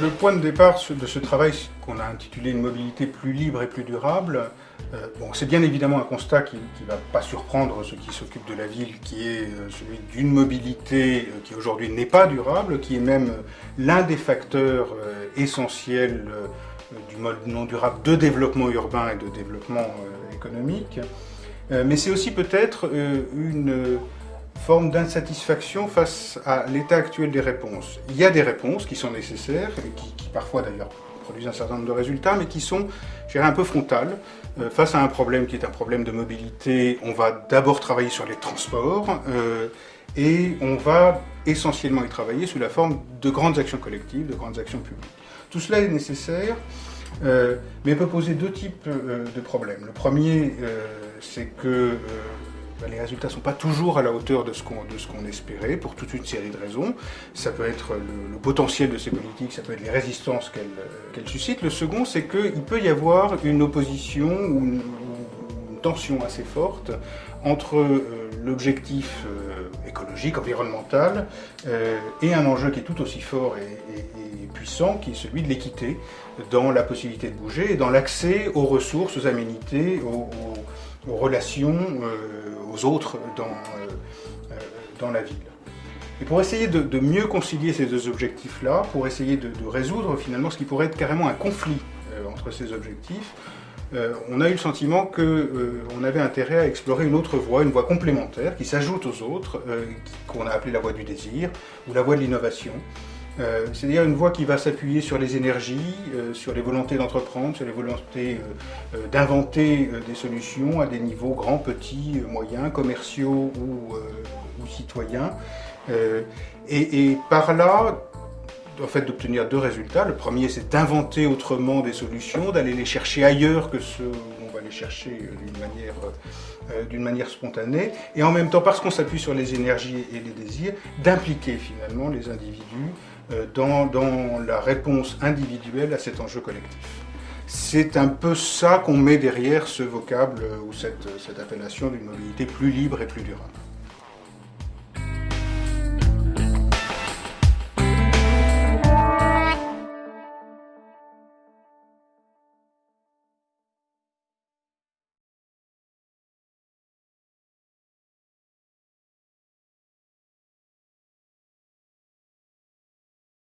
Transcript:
Le point de départ de ce travail qu'on a intitulé Une mobilité plus libre et plus durable, c'est bien évidemment un constat qui ne va pas surprendre ceux qui s'occupent de la ville, qui est celui d'une mobilité qui aujourd'hui n'est pas durable, qui est même l'un des facteurs essentiels du mode non durable de développement urbain et de développement économique. Mais c'est aussi peut-être une forme d'insatisfaction face à l'état actuel des réponses. Il y a des réponses qui sont nécessaires, et qui parfois d'ailleurs produisent un certain nombre de résultats, mais qui sont, je dirais, un peu frontales. Face à un problème qui est un problème de mobilité, on va d'abord travailler sur les transports, et on va essentiellement y travailler sous la forme de grandes actions collectives, de grandes actions publiques. Tout cela est nécessaire, mais peut poser deux types de problèmes. Le premier, c'est que les résultats ne sont pas toujours à la hauteur de ce qu'on espérait, pour toute une série de raisons. Ça peut être le potentiel de ces politiques, ça peut être les résistances qu'elles suscitent. Le second, c'est qu'il peut y avoir une opposition ou une tension assez forte entre l'objectif écologique, environnemental, et un enjeu qui est tout aussi fort et puissant, qui est celui de l'équité, dans la possibilité de bouger et dans l'accès aux ressources, aux aménités, aux relations, aux autres dans la ville. Et pour essayer de mieux concilier ces deux objectifs-là, pour essayer de résoudre finalement ce qui pourrait être carrément un conflit entre ces objectifs, on a eu le sentiment qu'on avait intérêt à explorer une autre voie, une voie complémentaire qui s'ajoute aux autres, qu'on a appelée la voie du désir ou la voie de l'innovation. C'est-à-dire une voie qui va s'appuyer sur les énergies, sur les volontés d'entreprendre, sur les volontés d'inventer des solutions à des niveaux grands, petits, moyens, commerciaux ou citoyens. Et par là, en fait, d'obtenir deux résultats. Le premier, c'est d'inventer autrement des solutions, d'aller les chercher ailleurs que ceux où on va les chercher d'une manière spontanée. Et en même temps, parce qu'on s'appuie sur les énergies et les désirs, d'impliquer finalement les individus dans la réponse individuelle à cet enjeu collectif. C'est un peu ça qu'on met derrière ce vocable ou cette appellation d'une mobilité plus libre et plus durable.